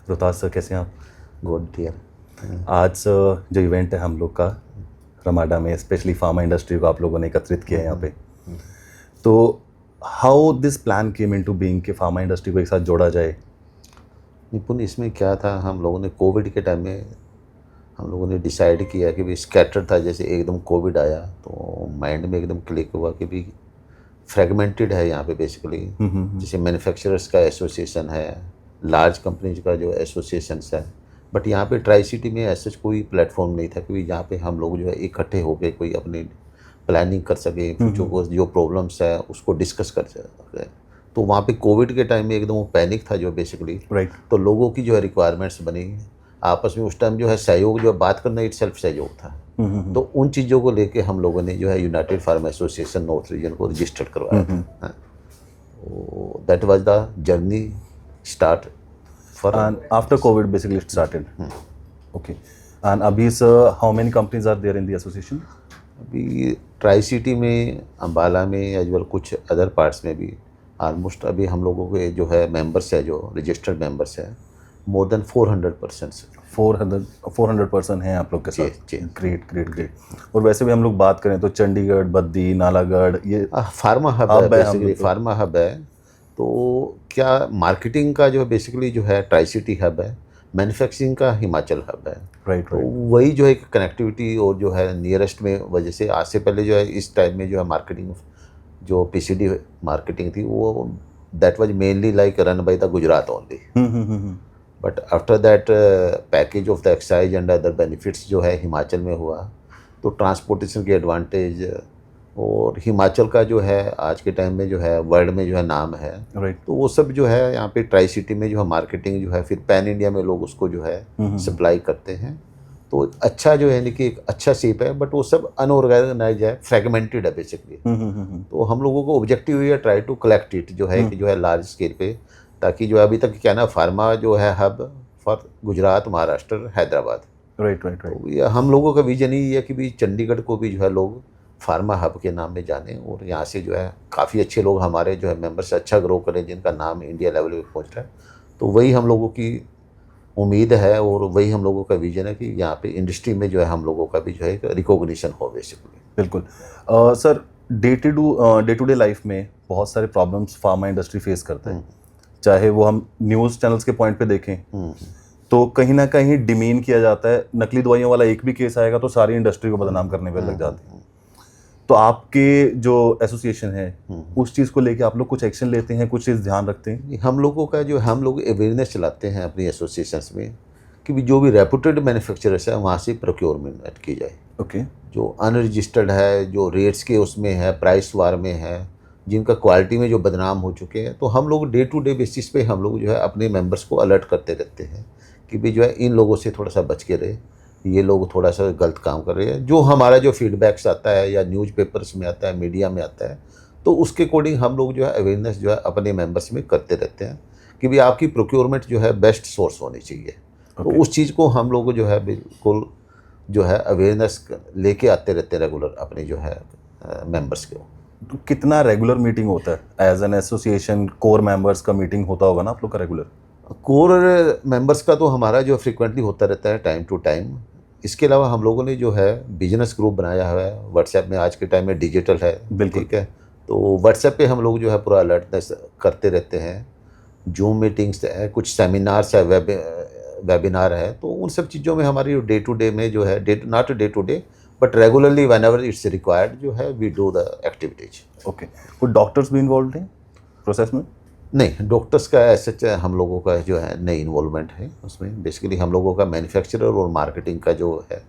Rohtas sir, कैसे हैं आप? Good dear. आज जो इवेंट है हम लोग का रमाडा में, स्पेशली फार्मा इंडस्ट्री को आप लोगों ने एकत्रित किया है यहाँ पे, तो how this plan came into being कि फार्मा इंडस्ट्री को एक साथ जोड़ा जाए? निपुण, इसमें क्या था, हम लोगों ने कोविड के टाइम में हम लोगों ने डिसाइड किया कि भी स्कैटर था, जैसे एकदम कोविड आया तो माइंड में एकदम क्लिक हुआ कि भी फ्रेगमेंटेड है यहाँ पे बेसिकली। जैसे मैन्युफैक्चरर्स का एसोसिएशन है, लार्ज कंपनीज का जो एसोसिएशंस है, बट यहाँ पे ट्राई सिटी में ऐसा कोई प्लेटफॉर्म नहीं था कि यहाँ पे हम लोग जो है इकट्ठे होकर कोई अपनी प्लानिंग कर सके, फ्यूचर को जो प्रॉब्लम्स है उसको डिस्कस कर सके। तो वहाँ पे कोविड के टाइम में एकदम वो पैनिक था जो बेसिकली, राइट। तो लोगों की जो है रिक्वायरमेंट्स बनी आपस में, उस टाइम जो है सहयोग, जो बात करना इट सेल्फ सहयोग था। तो उन चीज़ों को लेके हम लोगों ने जो है United pharma association north region को रजिस्टर्ड करवाया था। That was the journey start for And after COVID basically it started. Okay. And अभी sir, how many companies are there in the association? अभी ट्राई सिटी में, अम्बाला में, as well कुछ other parts में भी ऑलमोस्ट अभी हम लोगों के जो है मेंबर्स है, जो रजिस्टर्ड मेंबर्स है, मोर देन 400%। 400% हैं आप लोग के जी, साथ। जी। Great great great. और वैसे भी हम लोग बात करें तो चंडीगढ़, बद्दी, नालागढ़, ये फार्मा हब है हब है हम बेसिकली, लोग को। फार्मा हब है। तो क्या मार्केटिंग का जो बेसिकली जो है ट्राई सिटी हब है, मैन्युफैक्चरिंग का हिमाचल हब है। राइट तो राइट। वही जो है कनेक्टिविटी और जो है नियरेस्ट में वजह से आज से पहले जो है इस टाइम में जो है मार्केटिंग, जो पीसीडी मार्केटिंग थी, वो that was mainly like run by the Gujarat only. But after that package of the excise and other benefits जो है हिमाचल में हुआ, तो ट्रांसपोर्टेशन की एडवांटेज, और हिमाचल का जो है आज के टाइम में जो है वर्ल्ड में जो है नाम है। राइट। तो वो सब जो है यहाँ पे ट्राई सिटी में जो है मार्केटिंग जो है, फिर पैन इंडिया में लोग उसको जो है सप्लाई करते हैं। तो अच्छा जो है, यानी कि एक अच्छा शेप है, बट वो सब अनऑर्गेनाइज है, फ्रेगमेंटेड है बेसिकली। तो हम लोगों को ऑब्जेक्टिव ये ट्राई टू कलेक्ट इट जो है कि जो है लार्ज स्केल पे, ताकि जो अभी तक क्या ना फार्मा जो है hub for Gujarat, Maharashtra, Hyderabad. Right right right. तो ये हम लोगों का विजन ही है कि भी चंडीगढ़ को भी जो है लोग फार्मा हब के नाम में जाने, और यहाँ से जो है काफ़ी अच्छे लोग हमारे जो है मेंबर्स अच्छा ग्रो करें, जिनका नाम इंडिया लेवल पे पहुँच रहा है। तो वही हम लोगों की उम्मीद है, और वही हम लोगों का विजन है कि यहाँ पे इंडस्ट्री में जो है हम लोगों का भी जो है रिकॉग्निशन हो बेसिकली। बिल्कुल। Sir, day to day life में बहुत सारे प्रॉब्लम्स फार्मा इंडस्ट्री फेस करते हैं, चाहे वो हम न्यूज़ चैनल्स के पॉइंट पे देखें तो कहीं ना कहीं डिमीन किया जाता है। नकली दवाइयों वाला एक भी केस आएगा तो सारी इंडस्ट्री को बदनाम करने पे लग जाते हैं। तो आपके जो एसोसिएशन है उस चीज़ को लेके आप लोग कुछ एक्शन लेते हैं, कुछ चीज़ ध्यान रखते हैं? हम लोगों का जो हम लोग अवेयरनेस चलाते हैं अपनी एसोसिएशंस में कि भी जो भी रेपुटेड मैन्युफैक्चरर्स है वहाँ से प्रोक्योरमेंट की जाए। ओके। जो अनरजिस्टर्ड है, जो रेट्स के उसमें है, प्राइस वार में है, जिनका क्वालिटी में जो बदनाम हो चुके हैं, तो हम लोग डे टू डे बेसिस पे हम लोग जो है अपने मेंबर्स को अलर्ट करते रहते हैं कि भी जो है इन लोगों से थोड़ा सा बच के रहे, ये लोग थोड़ा सा गलत काम कर रहे हैं। जो हमारा जो फीडबैक्स आता है या न्यूज़पेपर्स में आता है, मीडिया में आता है, तो उसके अकॉर्डिंग हम लोग जो है अवेयरनेस जो है अपने मेंबर्स में करते रहते हैं कि भी आपकी प्रोक्योरमेंट जो है बेस्ट सोर्स होनी चाहिए। तो उस चीज़ को हम लोग जो है बिल्कुल जो है अवेयरनेस लेके आते रहते हैं रेगुलर अपने जो है मेंबर्स के। तो कितना रेगुलर मीटिंग होता है as an association? Core members का मीटिंग होता होगा ना आप लोग का रेगुलर? कोर मेंबर्स का तो हमारा जो फ्रिक्वेंटली होता रहता है टाइम टू टाइम। इसके अलावा हम लोगों ने जो है बिजनेस ग्रुप बनाया हुआ है व्हाट्सएप में, आज के टाइम में डिजिटल है, बिल्कुल। ठीक है। तो व्हाट्सएप पे हम लोग जो है पूरा अलर्टनेस करते रहते हैं। जूम मीटिंग्स है, कुछ सेमिनार्स है, वेबिनार है, तो उन सब चीज़ों में हमारी डे टू डे में जो है not day to day but regularly whenever it's required जो है we do the activities. Okay. कुछ डॉक्टर्स भी इन्वॉल्व हैं प्रोसेस में? नहीं, डॉक्टर्स का ऐसा हम लोगों का जो है नहीं इन्वॉल्वमेंट है उसमें। बेसिकली हम लोगों का मैन्युफैक्चरर और मार्केटिंग का जो है,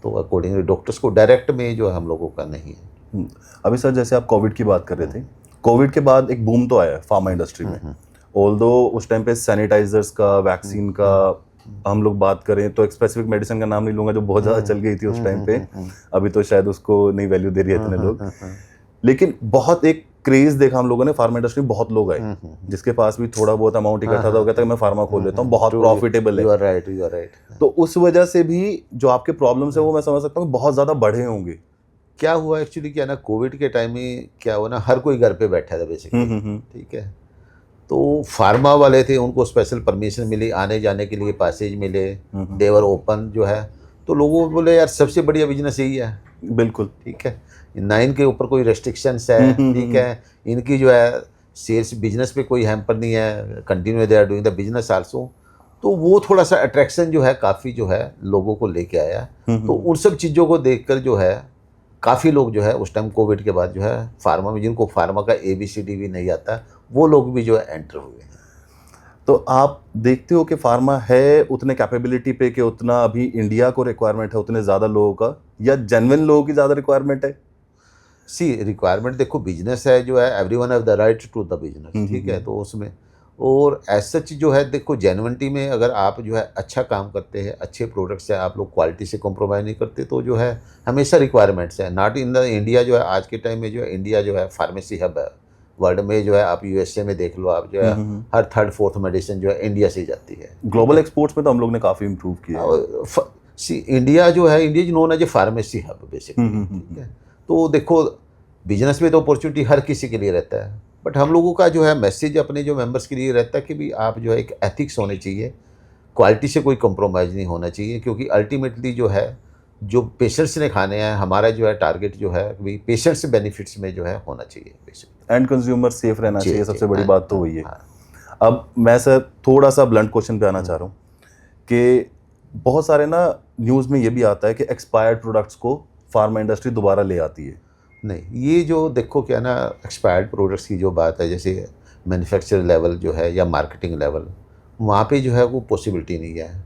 तो अकॉर्डिंगली डॉक्टर्स को डायरेक्ट में जो है हम लोगों का नहीं है। अभी सर, जैसे आप कोविड की बात कर रहे थे, कोविड के बाद एक बूम तो आया फार्मा इंडस्ट्री में। ऑल्दो उस टाइम पे सैनिटाइजर्स का, वैक्सीन का हम लोग बात करें तो एक स्पेसिफिक मेडिसिन का नाम नहीं लूंगा जो बहुत ज़्यादा चल गई थी उस टाइम पे। अभी तो शायद उसको नहीं वैल्यू दे रही है इतने लोग, लेकिन बहुत एक क्रेज देखा हम लोगों ने। फार्मा इंडस्ट्री में बहुत लोग आए जिसके पास भी थोड़ा बहुत अमाउंट इकट्ठा था, वो कहता है मैं फार्मा खोल लेता हूँ, बहुत प्रॉफिटेबल है। You are right. तो उस वजह से भी जो आपके प्रॉब्लम्स है वो मैं समझ सकता हूँ बहुत ज़्यादा बढ़े होंगे। क्या हुआ एक्चुअली, क्या ना कोविड के टाइम में क्या हुआ ना, हर कोई घर पे बैठा था बेसिकली, ठीक है। तो फार्मा वाले थे, उनको स्पेशल परमिशन मिली, आने जाने के लिए पैसेज मिले, देवर ओपन जो है। तो लोगों को बोले यार सबसे बढ़िया बिजनेस यही है। बिल्कुल। ठीक है, ना इनके ऊपर कोई रेस्ट्रिक्शंस है, ठीक है, इनकी जो है सेल्स बिजनेस पे कोई हैम्पर नहीं है, continue they are doing the business also. तो वो थोड़ा सा अट्रैक्शन जो है काफ़ी जो है लोगों को लेके आया। तो उन सब चीज़ों को देखकर जो है काफ़ी लोग जो है उस टाइम कोविड के बाद जो है फार्मा में, जिनको फार्मा का ABCD भी नहीं आता, वो लोग भी जो है एंटर हुए हैं। तो आप देखते हो कि फार्मा है उतने कैपेबिलिटी पे कि उतना अभी इंडिया को रिक्वायरमेंट है उतने ज़्यादा लोगों का, या जेन्युइन लोगों की ज़्यादा रिक्वायरमेंट है? सी रिक्वायरमेंट देखो, बिजनेस है जो है, everyone have the right to the business, ठीक है। तो उसमें और एज सच जो है देखो, जेन्युइनिटी में अगर आप जो है अच्छा काम करते हैं, अच्छे प्रोडक्ट्स है, आप लोग क्वालिटी से कॉम्प्रोमाइज़ नहीं करते, तो जो है हमेशा रिक्वायरमेंट्स है। नॉट इन द इंडिया जो है, आज के टाइम में जो है इंडिया जो है फार्मेसी हब है वर्ल्ड में। जो है आप USA में देख लो, आप जो है हर 3rd 4th मेडिसिन जो है इंडिया से जाती है। ग्लोबल एक्सपोर्ट्स में तो हम लोग ने काफ़ी इम्प्रूव किया है। सी इंडिया जो है, India is known as a pharmacy hub basically, ठीक है। तो देखो बिजनेस में तो अपॉर्चुनिटी हर किसी के लिए रहता है, बट हम लोगों का जो है मैसेज अपने जो मेंबर्स के लिए रहता है कि भी आप जो है एक एथिक्स होने चाहिए, क्वालिटी से कोई कंप्रोमाइज़ नहीं होना चाहिए, क्योंकि अल्टीमेटली जो है जो पेशेंट्स ने खाने हैं, हमारा जो है टारगेट जो है भी पेशेंट्स बेनिफिट्स में जो है होना चाहिए बेसिकली। एंड कंज्यूमर सेफ रहना चाहिए, सबसे बड़ी बात तो वही है। हाँ। अब मैं सर थोड़ा सा ब्लंट क्वेश्चन पे आना चाह रहा हूँ कि बहुत सारे ना न्यूज़ में ये भी आता है कि एक्सपायर्ड प्रोडक्ट्स को फार्मा इंडस्ट्री दोबारा ले आती है। नहीं, ये जो देखो क्या ना, एक्सपायर्ड प्रोडक्ट्स की जो बात है, जैसे मैन्युफैक्चर लेवल जो है या मार्केटिंग लेवल, वहाँ पे जो है वो पॉसिबिलिटी नहीं है।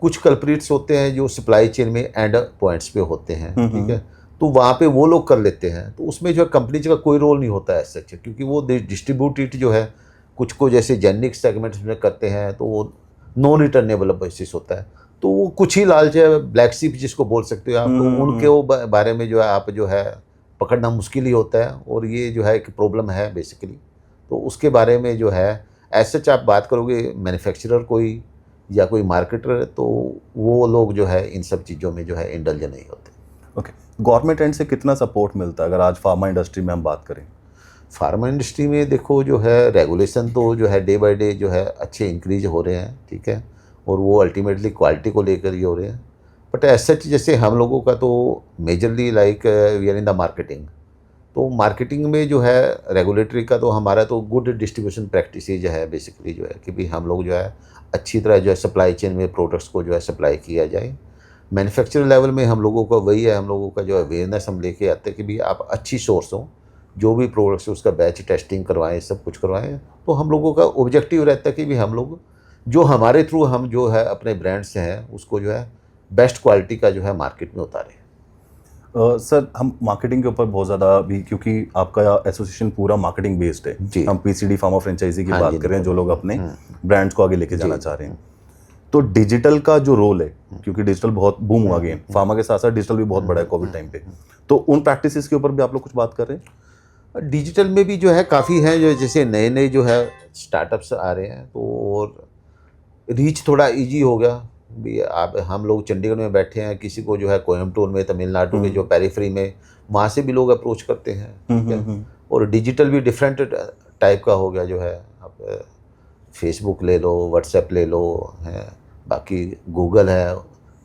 कुछ कल्प्रिट्स होते हैं जो सप्लाई चेन में एंड पॉइंट्स पे होते हैं, ठीक है, तो वहाँ पे वो लोग कर लेते हैं। तो उसमें जो है कंपनीज का कोई रोल नहीं होता है सच, क्योंकि वो डिस्ट्रीब्यूटेड जो है, कुछ को जैसे जेनिक सेगमेंट्स में करते हैं, तो वो नॉन रिटर्नेबल बेसिस होता है। तो वो कुछ ही लालच है, ब्लैक शिप जिसको बोल सकते हो आप, तो उनके वो बारे में जो है आप जो है पकड़ना मुश्किल ही होता है, और ये जो है एक प्रॉब्लम है बेसिकली। तो उसके बारे में जो है एज सच आप बात करोगे मैन्युफैक्चरर कोई या कोई मार्केटर, तो वो लोग जो है इन सब चीज़ों में जो है इंडल्ज नहीं होते। ओके, गवर्नमेंट एंड से कितना सपोर्ट मिलता है अगर आज फार्मा इंडस्ट्री में हम बात करें? फार्मा इंडस्ट्री में देखो जो है रेगुलेशन तो जो है डे बाय डे जो है अच्छे इंक्रीज हो रहे हैं, ठीक है, और वो अल्टीमेटली क्वालिटी को लेकर ही हो रहे हैं। बट एज सच जैसे हम लोगों का तो majorly like we are in the marketing, तो मार्केटिंग में जो है रेगुलेटरी का तो हमारा तो गुड डिस्ट्रीब्यूशन प्रैक्टिसेज है बेसिकली, जो है कि भी हम लोग जो है अच्छी तरह जो है सप्लाई चेन में प्रोडक्ट्स को जो है सप्लाई किया जाए। मैन्युफैक्चर लेवल में हम लोगों का वही है, हम लोगों का जो अवेयरनेस हम लेके आते हैं कि भी आप अच्छी सोर्स हो, जो भी प्रोडक्ट्स उसका बैच टेस्टिंग करवाएं, सब कुछ करवाएं। तो हम लोगों का ऑब्जेक्टिव रहता है कि भी हम लोग जो हमारे थ्रू हम जो है अपने ब्रांड्स हैं उसको जो है बेस्ट क्वालिटी का जो है मार्केट में उतारें। सर हम मार्केटिंग के ऊपर बहुत ज़्यादा भी, क्योंकि आपका एसोसिएशन पूरा मार्केटिंग बेस्ड है जी। हम PCD फार्मा फ्रेंचाइजी की हाँ बात जी, कर रहे हैं, जो लोग अपने हम्म। ब्रांड्स को आगे लेके जाना चाह रहे हैं। तो डिजिटल का जो रोल है, क्योंकि डिजिटल बहुत बूम हुआ गेम, फार्मा के साथ साथ डिजिटल भी बहुत बड़ा है कोविड टाइम पे, तो उन प्रैक्टिसेस के ऊपर भी आप लोग कुछ बात कर रहे हैं? डिजिटल में भी जो है काफ़ी हैं, जो जैसे नए नए जो है स्टार्टअप्स आ रहे हैं, तो और रीच थोड़ा इजी हो गया भी। आप हम लोग चंडीगढ़ में बैठे हैं, किसी को जो है कोयम्बटूर में, तमिलनाडु के जो पेरीफ्री में, वहाँ से भी लोग अप्रोच करते हैं, ठीक है। और डिजिटल भी डिफरेंट टाइप का हो गया, जो है आप फेसबुक ले लो, व्हाट्सएप ले लो, है बाकी गूगल है,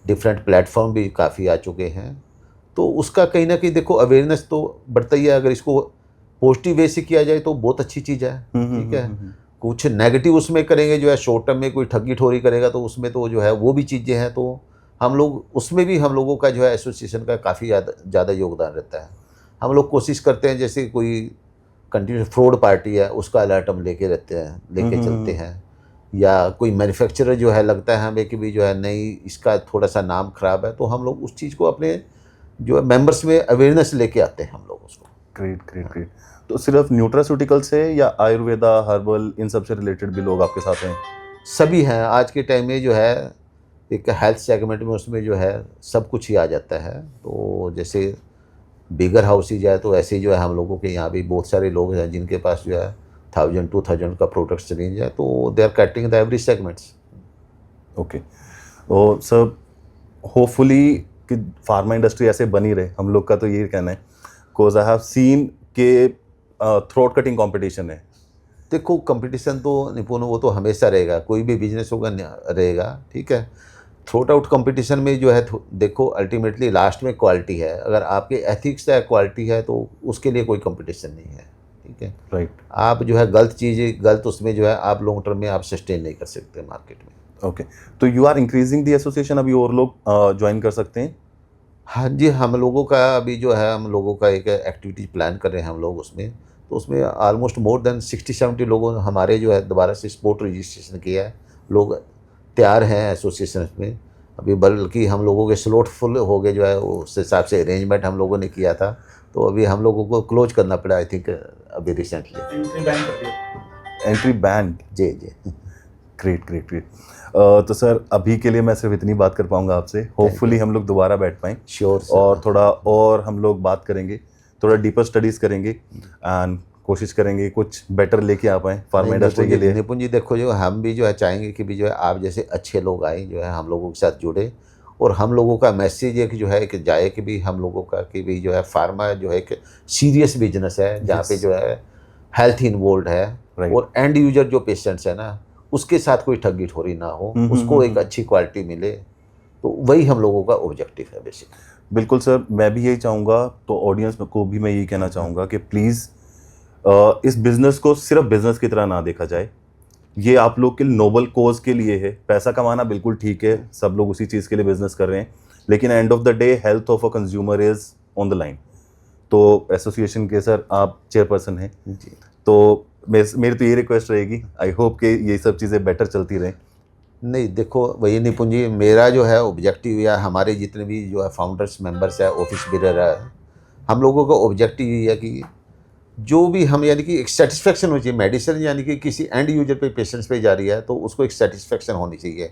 डिफरेंट प्लेटफॉर्म भी काफ़ी आ चुके हैं। तो उसका कहीं ना कहीं देखो अवेयरनेस तो बढ़ता ही है, अगर इसको पॉजिटिव वे से किया जाए तो बहुत अच्छी चीज़ है, ठीक है। कुछ नेगेटिव उसमें करेंगे, जो है शॉर्ट टर्म में कोई ठगी ठोरी करेगा, तो उसमें तो जो है वो भी चीज़ें हैं, तो हम लोग उसमें भी हम लोगों का जो है एसोसिएशन का काफ़ी ज़्यादा योगदान रहता है। हम लोग कोशिश करते हैं, जैसे कोई कंटिन्यू फ्रॉड पार्टी है उसका अलर्ट हम लेके रहते हैं, लेके चलते हैं, या कोई मैन्युफैक्चरर जो है लगता है हमें कि भी जो है नहीं इसका थोड़ा सा नाम ख़राब है, तो हम लोग उस चीज़ को अपने जो है मेंबर्स में अवेयरनेस लेके आते हैं हम लोग उसको। Great great great. तो सिर्फ न्यूट्रास्यूटिकल से या आयुर्वेदा, हर्बल, इन सब से रिलेटेड भी लोग आपके साथ हैं? सभी हैं आज के टाइम में, जो है एक हेल्थ सेगमेंट में उसमें जो है सब कुछ ही आ जाता है। तो जैसे बिगर हाउसेज है, तो ऐसे जो है हम लोगों के यहाँ भी बहुत सारे लोग हैं जिनके पास जो है 1000-2000 का प्रोडक्ट्स रेंज है, तो they are catering the every segments. Okay, और सर होपफुली कि फार्मा इंडस्ट्री ऐसे बनी रहे, हम लोग का तो यही कहना है। बिकॉज आई हैव सीन के थ्रोट कटिंग कंपटीशन है देखो कंपटीशन तो निपुण वो तो हमेशा रहेगा, कोई भी बिजनेस होगा रहेगा, ठीक है। थ्रोट आउट कंपटीशन में जो है देखो अल्टीमेटली लास्ट में क्वालिटी है, अगर आपके एथिक्स है क्वालिटी है तो उसके लिए कोई कंपटीशन नहीं है, ठीक है। राइट। आप जो है गलत चीज़ गलत उसमें जो है आप लॉन्ग टर्म में आप सस्टेन नहीं कर सकते मार्केट में। ओके, तो you are increasing the association, अभी और लोग ज्वाइन कर सकते हैं? हाँ जी, हम लोगों का अभी जो है हम लोगों का एक एक्टिविटीज़ प्लान कर रहे हैं हम लोग उसमें, तो उसमें ऑलमोस्ट मोर देन 60-70 लोगों ने हमारे जो है दोबारा से स्पोर्ट रजिस्ट्रेशन किया है। लोग तैयार हैं एसोसिएशन में, अभी बल्कि हम लोगों के स्लॉट फुल हो गए जो है उस हिसाब से अरेंजमेंट हम लोगों ने किया था, तो अभी हम लोगों को क्लोज करना पड़ा आई थिंक अभी रिसेंटली। एंट्री बैन कर दिया। Entry banned. जी जी। Great great great. तो सर अभी के लिए मैं सिर्फ इतनी बात कर पाऊंगा आपसे, होपफुली हम लोग दोबारा बैठ पाएँ श्योर और थोड़ा और हम लोग बात करेंगे, थोड़ा डीपर स्टडीज़ करेंगे एंड कोशिश करेंगे कुछ बेटर लेके आ पाएँ फार्मा इंडस्ट्री के लिए। निपुण जी देखो जो हम भी जो है चाहेंगे कि भी जो है आप जैसे अच्छे लोग आए जो है हम लोगों के साथ जुड़े, और हम लोगों का मैसेज एक जो है कि जाए कि भी हम लोगों का कि भी जो है फार्मा जो है एक सीरियस बिजनेस है जहाँ पे जो है हेल्थ इन्वॉल्व है, Right. और एंड यूजर जो पेशेंट्स है ना उसके साथ कोई ठगी ठोरी ना हो, उसको एक अच्छी क्वालिटी मिले, तो वही हम लोगों का ऑब्जेक्टिव है बेसिक। बिल्कुल सर, मैं भी यही चाहूँगा, तो ऑडियंस को भी मैं यही कहना चाहूँगा कि प्लीज़ इस बिज़नेस को सिर्फ बिज़नेस की तरह ना देखा जाए। ये आप लोग के नोबल कोज के लिए है। पैसा कमाना बिल्कुल ठीक है, सब लोग उसी चीज़ के लिए बिज़नेस कर रहे हैं, लेकिन and of the day health of a consumer is on the line. तो एसोसिएशन के सर आप चेयरपर्सन हैं जी। तो मेरी तो ये रिक्वेस्ट रहेगी, आई होप कि ये सब चीज़ें बेटर चलती रहें। नहीं देखो वही निपुण जी, मेरा जो है ऑब्जेक्टिव या हमारे जितने भी जो है फाउंडर्स मेंबर्स है ऑफिस बिरर है, हम लोगों का ऑब्जेक्टिव ये है कि जो भी हम यानी कि एक सेटिस्फेक्शन होनी चाहिए। मेडिसिन यानी कि किसी एंड यूजर पे पेशेंट्स पे जा रही है तो उसको एक सेटिस्फेक्शन होनी चाहिए।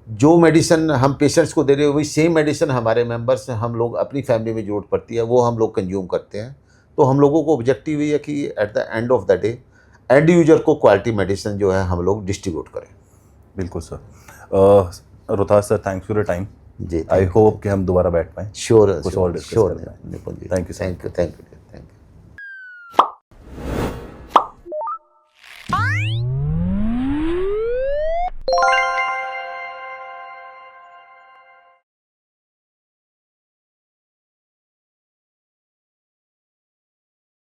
जो मेडिसिन हम पेशेंट्स को दे रहे हो वही सेम मेडिसिन हमारे मेंबर्स हम लोग अपनी फैमिली में जरूरत पड़ती है वो हम लोग कंज्यूम करते हैं। तो हम लोगों को ऑब्जेक्टिव ये है कि at the end of the day end user को क्वालिटी मेडिसिन जो है हम लोग डिस्ट्रीब्यूट करें। बिल्कुल sir. Rohtas sir, thanks for your time. जी, आई होप कि हम दोबारा बैठ पाएँ, श्योर कुछ और डिस्कस श्योर कर पाएँ। Nipun ji, thank you sir. Thank you.